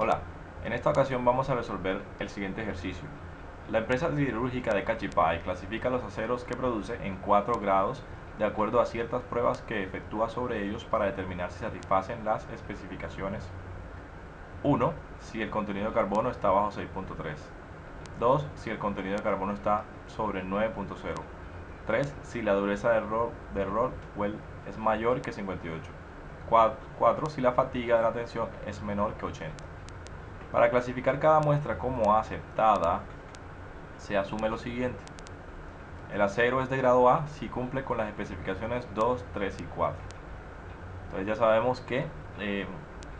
Hola, en esta ocasión vamos a resolver el siguiente ejercicio. La empresa siderúrgica de Cachipay clasifica los aceros que produce en 4 grados de acuerdo a ciertas pruebas que efectúa sobre ellos para determinar si satisfacen las especificaciones. 1. Si el contenido de carbono está bajo 6.3. 2. Si el contenido de carbono está sobre 9.0. 3. Si la dureza de Rockwell es mayor que 58. 4. Si la fatiga de la tensión es menor que 80. Para clasificar cada muestra como aceptada, se asume lo siguiente. El acero es de grado A si cumple con las especificaciones 2, 3 y 4. Entonces ya sabemos que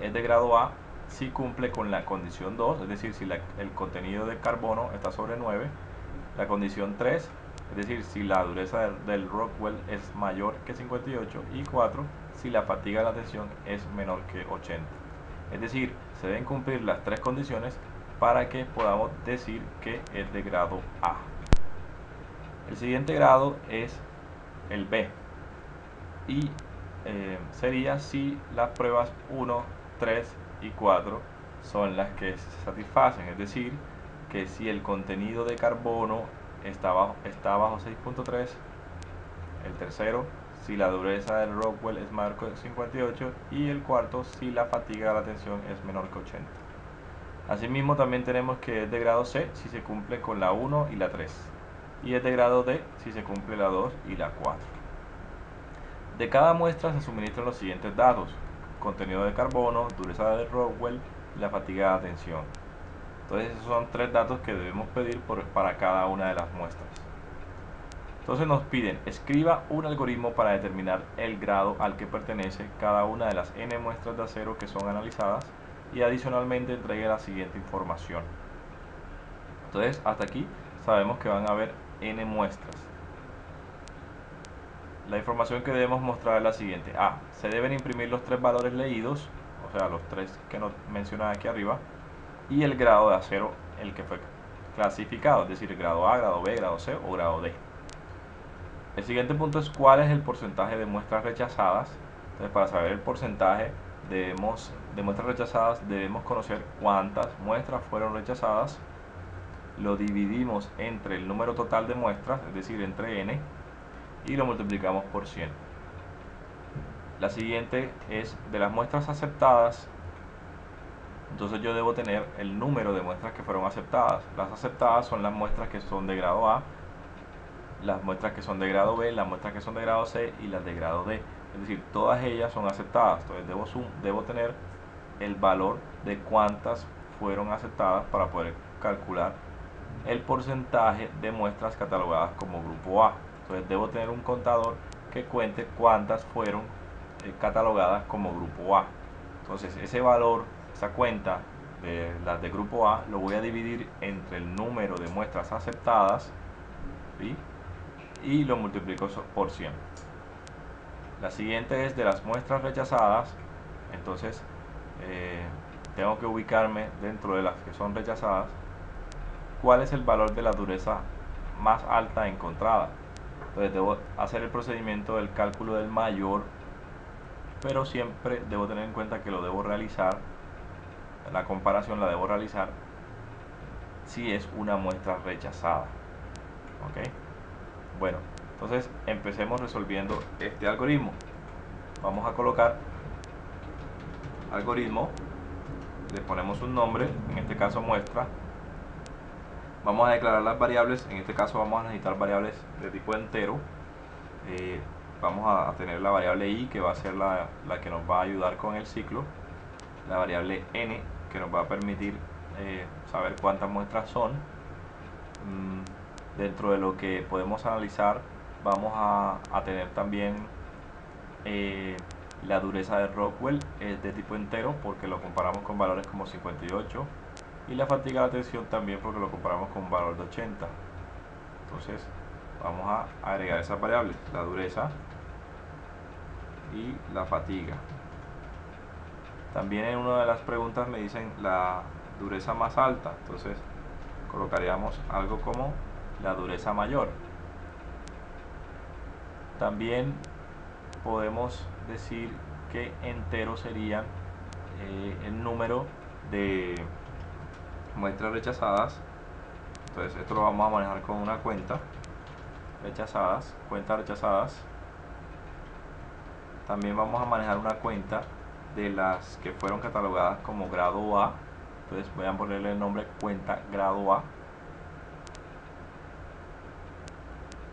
es de grado A si cumple con la condición 2, es decir, si el contenido de carbono está sobre 9. La condición 3, es decir, si la dureza del Rockwell es mayor que 58. Y 4, si la fatiga de la tensión es menor que 80. Es decir, se deben cumplir las tres condiciones para que podamos decir que es de grado A. El siguiente grado es el B y sería si las pruebas 1, 3 y 4 son las que se satisfacen, es decir, que si el contenido de carbono está bajo 6.3, el tercero si la dureza del Rockwell es mayor que 58 y el cuarto si la fatiga de la tensión es menor que 80. Asimismo también tenemos que es de grado C si se cumple con la 1 y la 3 y es de grado D si se cumple la 2 y la 4. De cada muestra se suministran los siguientes datos: contenido de carbono, dureza de Rockwell y la fatiga de tensión. Entonces esos son tres datos que debemos pedir para cada una de las muestras. Entonces nos piden, escriba un algoritmo para determinar el grado al que pertenece cada una de las n muestras de acero que son analizadas y adicionalmente entregue la siguiente información. Entonces hasta aquí sabemos que van a haber n muestras. La información que debemos mostrar es la siguiente. A. Se deben imprimir los tres valores leídos, o sea, los tres que nos mencionan aquí arriba, y el grado de acero, el que fue clasificado, es decir, el grado A, grado B, grado C o grado D. El siguiente punto es cuál es el porcentaje de muestras rechazadas. Entonces, para saber el porcentaje de muestras rechazadas, debemos conocer cuántas muestras fueron rechazadas. Lo dividimos entre el número total de muestras, es decir, entre n, y lo multiplicamos por 100. La siguiente es de las muestras aceptadas. Entonces yo debo tener el número de muestras que fueron aceptadas. Las aceptadas son las muestras que son de grado A, las muestras que son de grado B, las muestras que son de grado C y las de grado D. Es decir, todas ellas son aceptadas. Entonces debo tener el valor de cuántas fueron aceptadas para poder calcular el porcentaje de muestras catalogadas como grupo A. Entonces debo tener un contador que cuente cuántas fueron catalogadas como grupo A. Entonces ese valor, esa cuenta de las de grupo A, lo voy a dividir entre el número de muestras aceptadas, ¿sí?, y lo multiplico por 100. La siguiente es de las muestras rechazadas. Entonces tengo que ubicarme dentro de las que son rechazadas cuál es el valor de la dureza más alta encontrada. Entonces debo hacer el procedimiento del cálculo del mayor, pero siempre debo tener en cuenta que lo debo realizar, la comparación la debo realizar si es una muestra rechazada. ¿Ok? Bueno, entonces empecemos resolviendo este algoritmo. Vamos a colocar algoritmo, le ponemos un nombre, en este caso muestra. Vamos a declarar las variables, en este caso vamos a necesitar variables de tipo entero. Vamos a tener la variable i, que va a ser la que nos va a ayudar con el ciclo, la variable n, que nos va a permitir saber cuántas muestras son. Dentro de lo que podemos analizar vamos a tener también la dureza de Rockwell, es de tipo entero porque lo comparamos con valores como 58, y la fatiga de la tensión también porque lo comparamos con un valor de 80. Entonces vamos a agregar esas variables, la dureza y la fatiga. También en una de las preguntas me dicen la dureza más alta, entonces colocaríamos algo como la dureza mayor. También podemos decir que entero sería el número de muestras rechazadas. Entonces esto lo vamos a manejar con una cuentas rechazadas. También vamos a manejar una cuenta de las que fueron catalogadas como grado A. Entonces voy a ponerle el nombre cuenta grado A.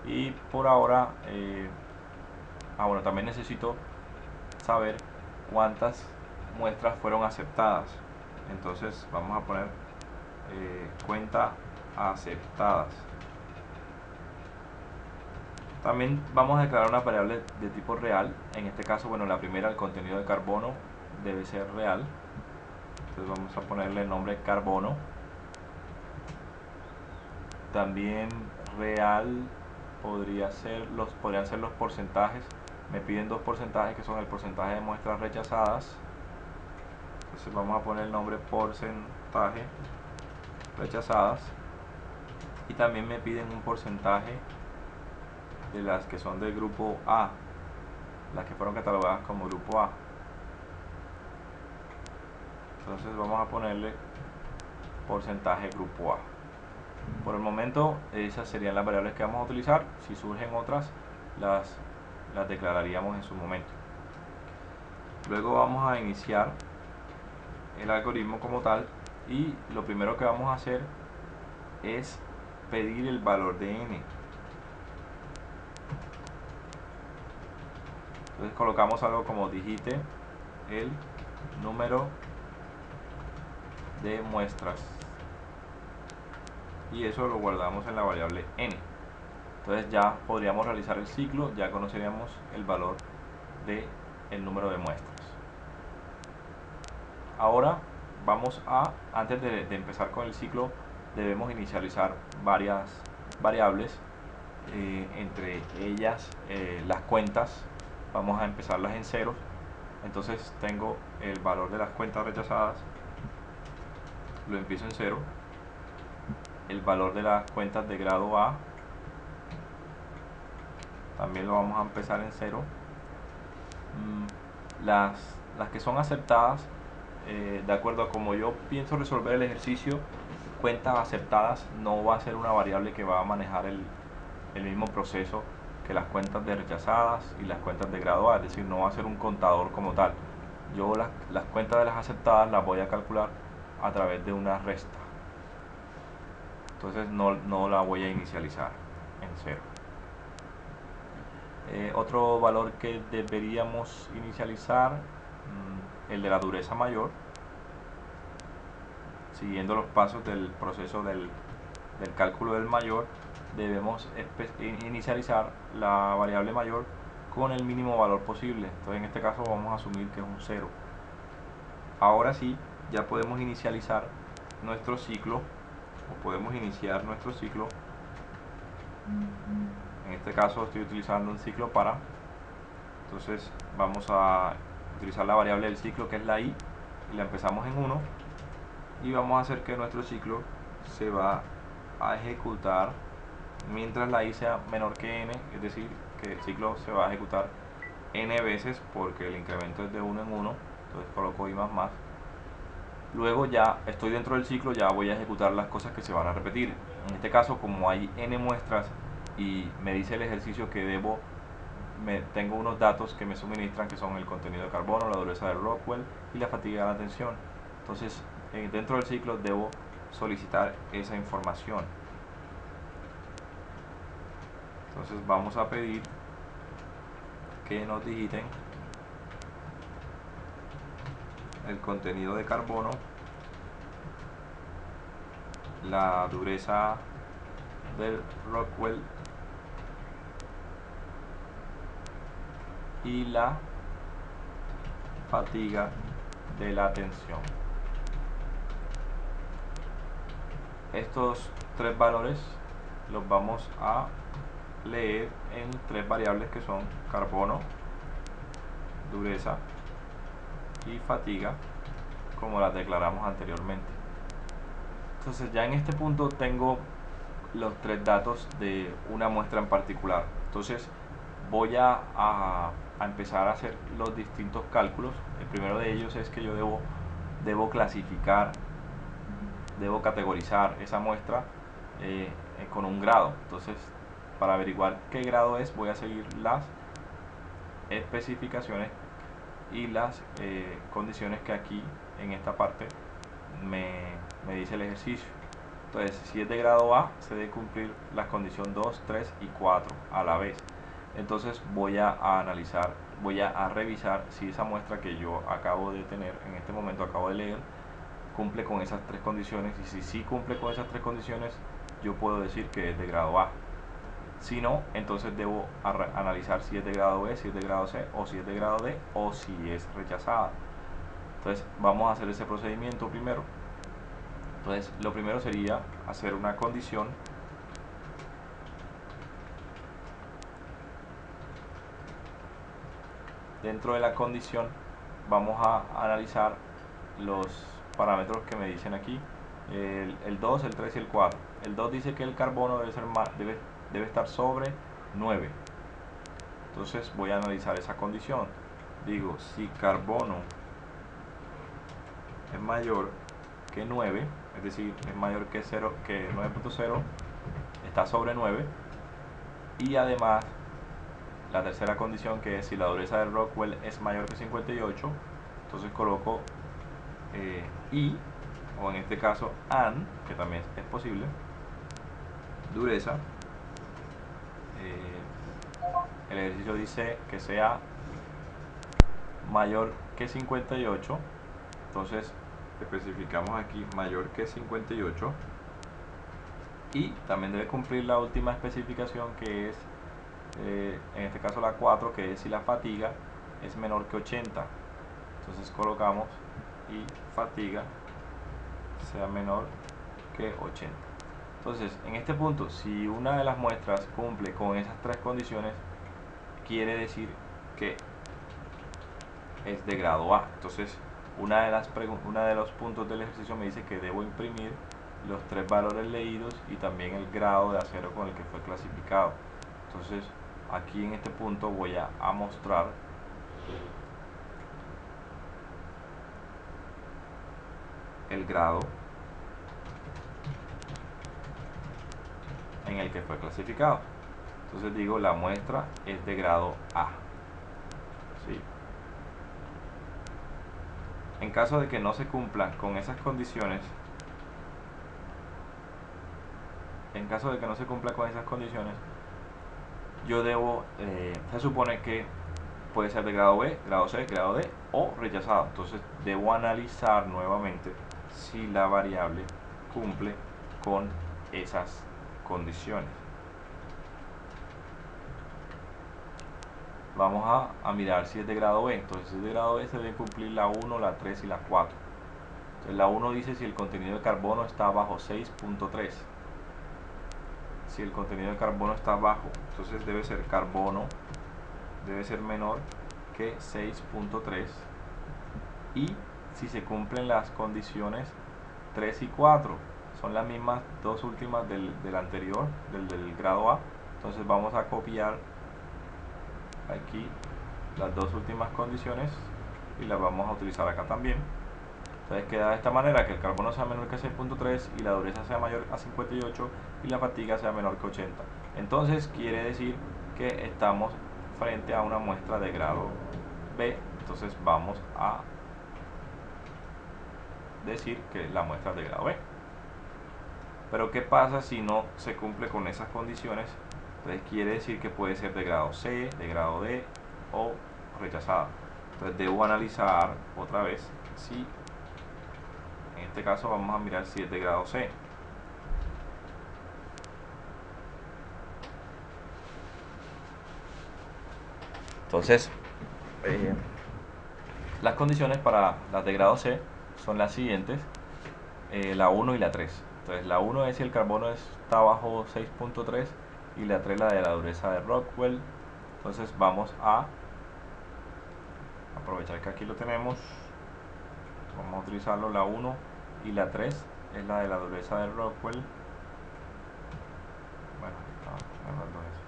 Y por ahora, bueno, también necesito saber cuántas muestras fueron aceptadas. Entonces vamos a poner cuenta aceptadas. También vamos a declarar una variable de tipo real. En este caso, bueno, la primera, el contenido de carbono, debe ser real. Entonces vamos a ponerle el nombre carbono. También real podrían ser los porcentajes. Me piden dos porcentajes que son el porcentaje de muestras rechazadas. Entonces vamos a poner el nombre porcentaje rechazadas. Y también me piden un porcentaje de las que son del grupo A, las que fueron catalogadas como grupo A. Entonces vamos a ponerle porcentaje grupo A. Por el momento esas serían las variables que vamos a utilizar. Si surgen otras, las declararíamos en su momento. Luego vamos a iniciar el algoritmo como tal, y lo primero que vamos a hacer es pedir el valor de n. Entonces colocamos algo como digite el número de muestras, y eso lo guardamos en la variable n. Entonces ya podríamos realizar el ciclo, ya conoceríamos el valor de el número de muestras. Ahora vamos a, antes de empezar con el ciclo, debemos inicializar varias variables, entre ellas las cuentas. Vamos a empezarlas en ceros. Entonces tengo el valor de las cuentas rechazadas, lo empiezo en 0. El valor de las cuentas de grado A también lo vamos a empezar en 0. Las que son aceptadas, de acuerdo a como yo pienso resolver el ejercicio, cuentas aceptadas no va a ser una variable que va a manejar el mismo proceso que las cuentas de rechazadas y las cuentas de grado A, es decir, no va a ser un contador como tal. Yo las cuentas de las aceptadas las voy a calcular a través de una resta. Entonces no la voy a inicializar en 0. Otro valor que deberíamos inicializar, el de la dureza mayor. Siguiendo los pasos del proceso del cálculo del mayor, debemos inicializar la variable mayor con el mínimo valor posible. Entonces en este caso vamos a asumir que es un 0. Ahora sí, ya podemos inicializar nuestro ciclo, o podemos iniciar nuestro ciclo. En este caso estoy utilizando un ciclo para. Entonces vamos a utilizar la variable del ciclo, que es la i, y la empezamos en 1, y vamos a hacer que nuestro ciclo se va a ejecutar mientras la i sea menor que n, es decir, que el ciclo se va a ejecutar n veces porque el incremento es de 1 en 1. Entonces coloco i más. Luego ya estoy dentro del ciclo, ya voy a ejecutar las cosas que se van a repetir. En este caso, como hay n muestras y me dice el ejercicio que tengo unos datos que me suministran, que son el contenido de carbono, la dureza de Rockwell y la fatiga de la tensión. Entonces dentro del ciclo debo solicitar esa información. Entonces vamos a pedir que nos digiten el contenido de carbono, la dureza del Rockwell y la fatiga de la tensión. Estos tres valores los vamos a leer en tres variables que son carbono, dureza y fatiga, como las declaramos anteriormente. Entonces ya en este punto tengo los tres datos de una muestra en particular. Entonces voy a empezar a hacer los distintos cálculos. El primero de ellos es que yo debo debo clasificar, debo categorizar esa muestra con un grado. Entonces, para averiguar qué grado es, voy a seguir las especificaciones y las condiciones que aquí en esta parte me dice el ejercicio. Entonces, si es de grado A, se debe cumplir las condiciones 2, 3 y 4 a la vez. Entonces voy a analizar, voy a revisar si esa muestra que yo acabo de tener, en este momento acabo de leer, cumple con esas tres condiciones, y si sí cumple con esas tres condiciones, yo puedo decir que es de grado A. Si no, entonces debo analizar si es de grado B, si es de grado C, o si es de grado D, o si es rechazada. Entonces vamos a hacer ese procedimiento primero. Entonces lo primero sería hacer una condición dentro de la condición. Vamos a analizar los parámetros que me dicen aquí, el 2, el 3 y el 4. El 2 dice que el carbono debe estar sobre 9. Entonces voy a analizar esa condición. Digo, si carbono es mayor que 9, es decir, es mayor que 9.0, está sobre 9, y además la tercera condición, que es si la dureza de Rockwell es mayor que 58, entonces coloco y, o en este caso and, que también es posible, dureza. El ejercicio dice que sea mayor que 58, entonces especificamos aquí mayor que 58, y también debe cumplir la última especificación, que es en este caso la 4, que es si la fatiga es menor que 80. Entonces colocamos y fatiga sea menor que 80. Entonces, en este punto, si una de las muestras cumple con esas tres condiciones, quiere decir que es de grado A. Entonces, una de los puntos del ejercicio me dice que debo imprimir los tres valores leídos y también el grado de acero con el que fue clasificado. Entonces, aquí en este punto voy a mostrar el grado en el que fue clasificado. Entonces digo, la muestra es de grado A. ¿Sí? En caso de que no se cumplan con esas condiciones, yo debo, se supone que puede ser de grado B, grado C, grado D o rechazado. Entonces debo analizar nuevamente si la variable cumple con esas condiciones. Vamos a mirar si es de grado B. Entonces, si es de grado B, se debe cumplir la 1, la 3 y la 4. Entonces, la 1 dice si el contenido de carbono está bajo 6.3. Si el contenido de carbono está bajo, entonces debe ser carbono, debe ser menor que 6.3. Y si se cumplen las condiciones 3 y 4, son las mismas dos últimas del anterior, del grado A. Entonces vamos a copiar aquí las dos últimas condiciones y las vamos a utilizar acá también. Entonces queda de esta manera: que el carbono sea menor que 6.3 y la dureza sea mayor a 58 y la fatiga sea menor que 80. Entonces quiere decir que estamos frente a una muestra de grado B. Entonces vamos a decir que la muestra es de grado B. Pero ¿qué pasa si no se cumple con esas condiciones? Entonces quiere decir que puede ser de grado C, de grado D o rechazada. Entonces debo analizar otra vez si, en este caso vamos a mirar si es de grado C. Entonces, las condiciones para las de grado C son las siguientes, la 1 y la 3. Entonces, la 1 es si el carbono está bajo 6.3 y la 3 la de la dureza de Rockwell. Entonces, vamos a aprovechar que aquí lo tenemos. Vamos a utilizarlo. La 1 y la 3 es la de la dureza de Rockwell. Bueno, estaba hablando de eso.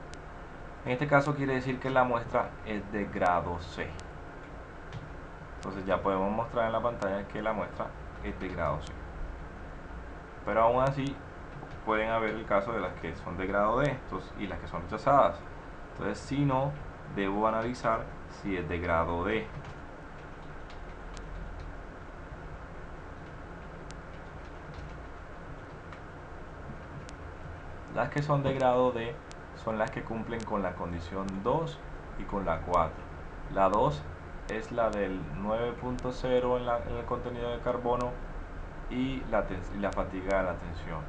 En este caso quiere decir que la muestra es de grado C. Entonces ya podemos mostrar en la pantalla que la muestra es de grado C. Pero aún así pueden haber el caso de las que son de grado D y las que son rechazadas. Entonces si no, debo analizar si es de grado D. Las que son de grado D son las que cumplen con la condición 2 y con la 4. La 2 es la del 9.0 en el contenido de carbono y la fatiga de la tensión.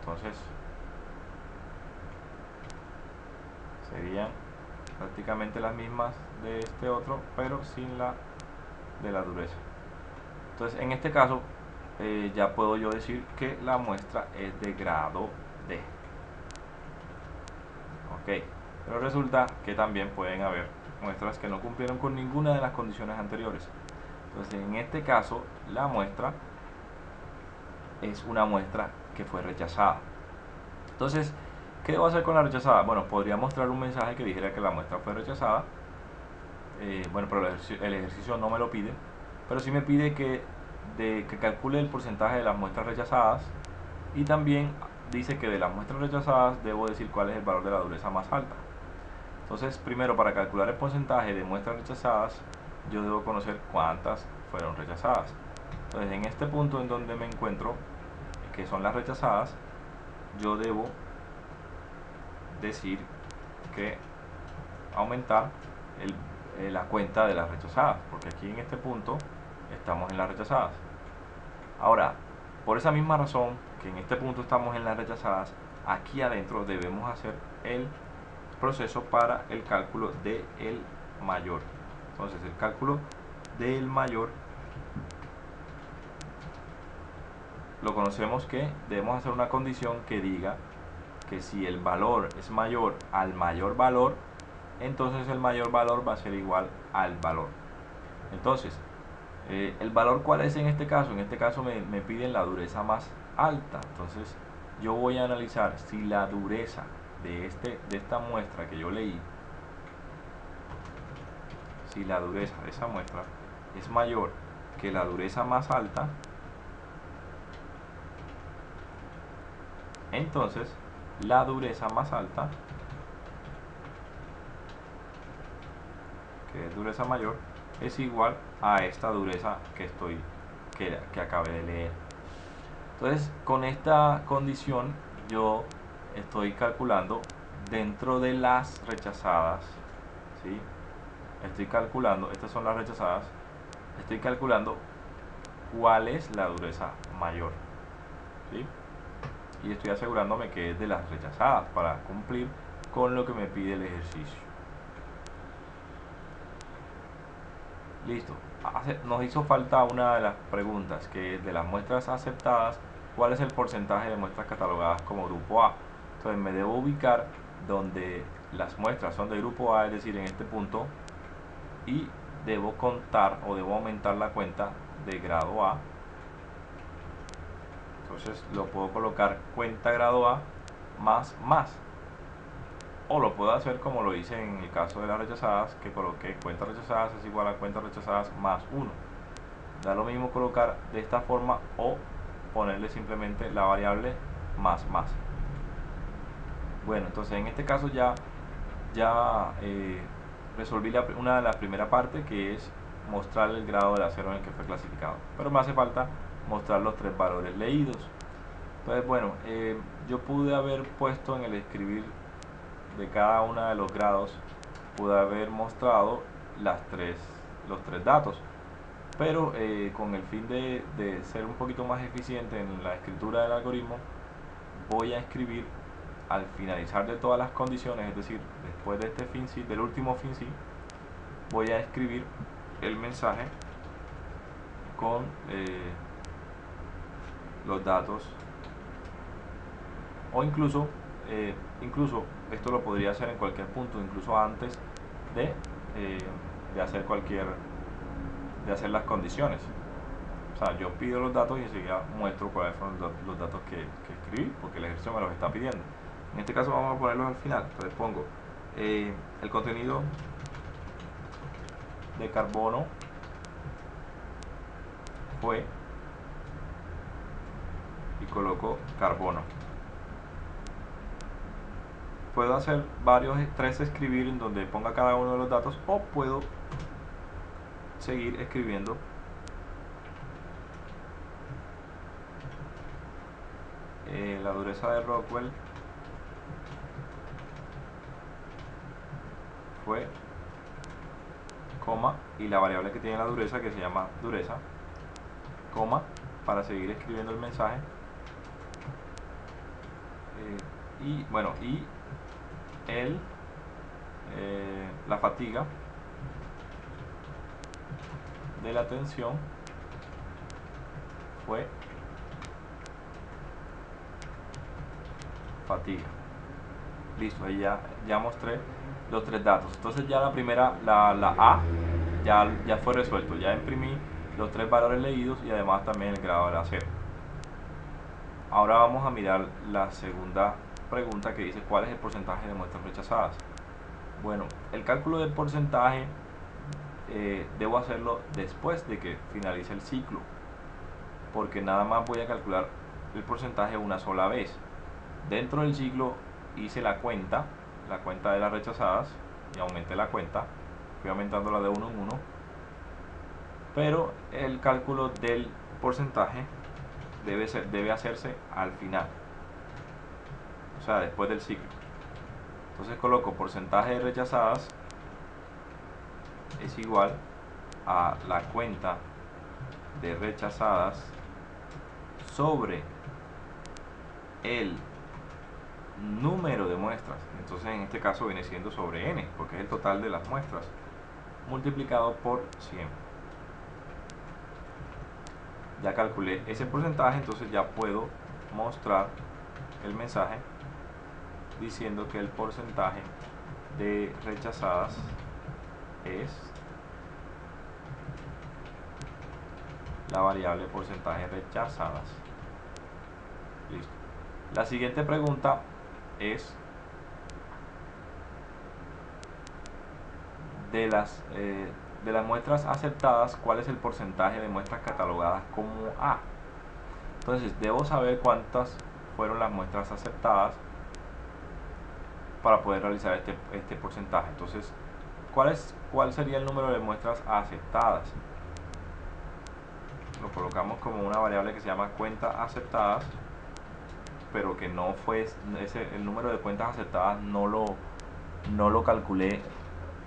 Entonces serían prácticamente las mismas de este otro, pero sin la de la dureza. Entonces en este caso ya puedo yo decir que la muestra es de grado D. Ok, pero resulta que también pueden haber muestras que no cumplieron con ninguna de las condiciones anteriores. Entonces en este caso la muestra es una muestra que fue rechazada. Entonces, ¿qué debo hacer con la rechazada? Bueno, podría mostrar un mensaje que dijera que la muestra fue rechazada. Bueno, pero el ejercicio no me lo pide, pero sí me pide que calcule el porcentaje de las muestras rechazadas, y también dice que de las muestras rechazadas debo decir cuál es el valor de la dureza más alta. Entonces, primero, para calcular el porcentaje de muestras rechazadas, yo debo conocer cuántas fueron rechazadas. Entonces, en este punto en donde me encuentro, que son las rechazadas, yo debo decir que aumentar la cuenta de las rechazadas, porque aquí en este punto estamos en las rechazadas. Ahora, por esa misma razón que en este punto estamos en las rechazadas, aquí adentro debemos hacer el proceso para el cálculo del mayor. Entonces el cálculo del mayor lo conocemos que debemos hacer una condición que diga que si el valor es mayor al mayor valor, entonces el mayor valor va a ser igual al valor. Entonces, ¿el valor cuál es en este caso? En este caso me piden la dureza más alta. Entonces yo voy a analizar si la dureza de esta muestra que yo leí, si la dureza de esa muestra es mayor que la dureza más alta, entonces la dureza más alta, que es dureza mayor, es igual a esta dureza que acabé de leer. Entonces, con esta condición yo estoy calculando dentro de las rechazadas, ¿sí? Estoy calculando, estas son las rechazadas, estoy calculando cuál es la dureza mayor, ¿sí? Y estoy asegurándome que es de las rechazadas para cumplir con lo que me pide el ejercicio. Listo. Nos hizo falta una de las preguntas, que es de las muestras aceptadas, ¿cuál es el porcentaje de muestras catalogadas como grupo A? Entonces me debo ubicar donde las muestras son de grupo A, es decir, en este punto, y debo contar o debo aumentar la cuenta de grado A. Entonces lo puedo colocar cuenta grado A más. O lo puedo hacer como lo hice en el caso de las rechazadas, que coloqué cuentas rechazadas es igual a cuentas rechazadas más 1. Da lo mismo colocar de esta forma o ponerle simplemente la variable más. Bueno, entonces en este caso ya resolví una de las primeras partes, que es mostrar el grado del acero en el que fue clasificado, pero me hace falta mostrar los 3 valores leídos. Entonces bueno, yo pude haber puesto en el escribir de cada uno de los grados, pude haber mostrado los 3 datos, pero con el fin de ser un poquito más eficiente en la escritura del algoritmo, voy a escribir al finalizar de todas las condiciones, es decir, después de este fin sí, del último fin sí, voy a escribir el mensaje con los datos, o incluso esto lo podría hacer en cualquier punto, incluso antes de, hacer de hacer las condiciones. O sea, yo pido los datos y enseguida muestro cuáles fueron los datos que escribí, porque el ejercicio me los está pidiendo. En este caso vamos a ponerlos al final. Entonces pongo el contenido de carbono fue, y coloco carbono. Puedo hacer tres escribir en donde ponga cada uno de los datos, o puedo seguir escribiendo la dureza de Rockwell fue, coma, y la variable que tiene la dureza, que se llama dureza, coma, para seguir escribiendo el mensaje. Y bueno, y la fatiga de la tensión fue fatiga. Listo, ahí ya mostré los tres datos. Entonces ya la primera, la A, ya fue resuelto. Ya imprimí los tres valores leídos y además también el grado del acero. Ahora vamos a mirar la segunda pregunta, que dice ¿cuál es el porcentaje de muestras rechazadas? Bueno, el cálculo del porcentaje debo hacerlo después de que finalice el ciclo, porque nada más voy a calcular el porcentaje una sola vez. Dentro del ciclo hice la cuenta de las rechazadas, y aumenté la cuenta, fui aumentándola de uno en uno, pero el cálculo del porcentaje debe hacerse al final, o sea, después del ciclo. Entonces coloco porcentaje de rechazadas es igual a la cuenta de rechazadas sobre el número de muestras. Entonces en este caso viene siendo sobre n, porque es el total de las muestras, multiplicado por 100. Ya calculé ese porcentaje, entonces ya puedo mostrar el mensaje diciendo que el porcentaje de rechazadas es la variable porcentaje rechazadas. Listo. La siguiente pregunta es de las muestras aceptadas, ¿cuál es el porcentaje de muestras catalogadas como A? Entonces debo saber cuántas fueron las muestras aceptadas para poder realizar este porcentaje. Entonces, ¿cuál sería el número de muestras aceptadas? Lo colocamos como una variable que se llama cuenta aceptadas, pero que no fue el número de cuentas aceptadas, no lo calculé,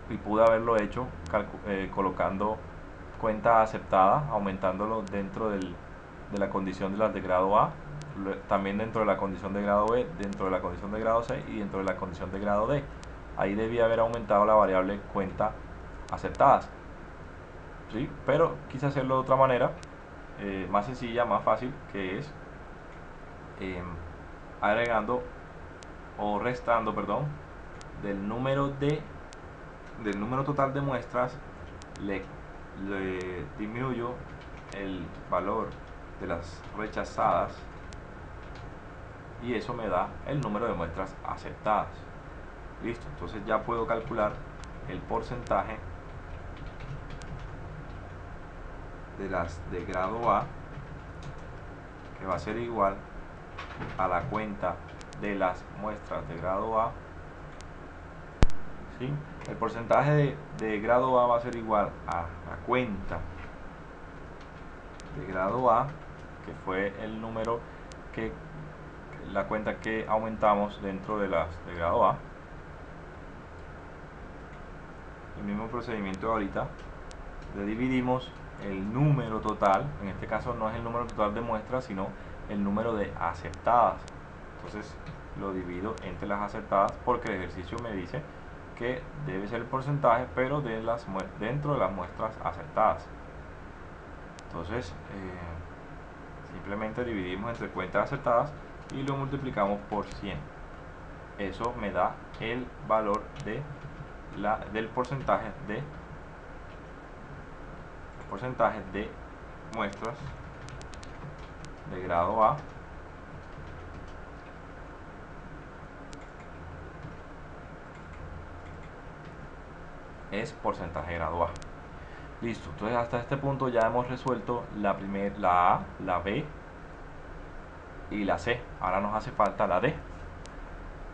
y pude haberlo hecho colocando cuenta aceptada, aumentándolo dentro de la condición de las de grado A, también dentro de la condición de grado B, dentro de la condición de grado C y dentro de la condición de grado D. Ahí debía haber aumentado la variable cuenta aceptadas, ¿sí? Pero quise hacerlo de otra manera, más sencilla, más fácil, que es agregando o restando, perdón, del número total de muestras, le disminuyo el valor de las rechazadas, y eso me da el número de muestras aceptadas. Listo, entonces ya puedo calcular el porcentaje de las de grado A, que va a ser igual a la cuenta de las muestras de grado A. ¿Sí? El porcentaje de grado A va a ser igual a la cuenta de grado A, que fue el número la cuenta que aumentamos dentro de las de grado A. El mismo procedimiento de ahorita, le dividimos el número total, en este caso no es el número total de muestras, sino el número de aceptadas. Entonces lo divido entre las aceptadas, porque el ejercicio me dice que debe ser el porcentaje, pero dentro de las muestras aceptadas. Entonces simplemente dividimos entre cuentas aceptadas y lo multiplicamos por 100. Eso me da el valor del porcentaje de muestras de grado A es porcentaje de grado A. Listo, entonces hasta este punto ya hemos resuelto la A, la B y la C. Ahora nos hace falta la D.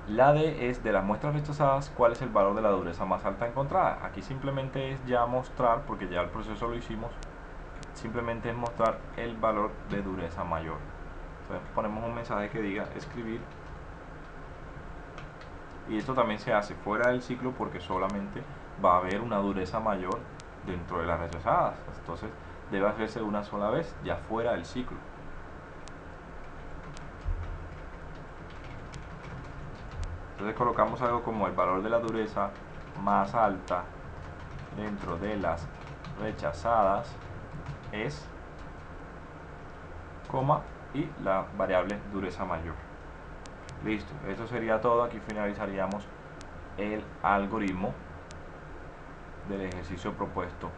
La D es de las muestras rechazadas, ¿cuál es el valor de la dureza más alta encontrada? Aquí simplemente es ya mostrar, porque ya el proceso lo hicimos, simplemente es mostrar el valor de dureza mayor. Entonces ponemos un mensaje que diga escribir, y esto también se hace fuera del ciclo porque solamente va a haber una dureza mayor dentro de las rechazadas. Entonces debe hacerse una sola vez, ya fuera del ciclo. Entonces colocamos algo como el valor de la dureza más alta dentro de las rechazadas es, coma, y la variable dureza mayor. Listo, eso sería todo. Aquí finalizaríamos el algoritmo del ejercicio propuesto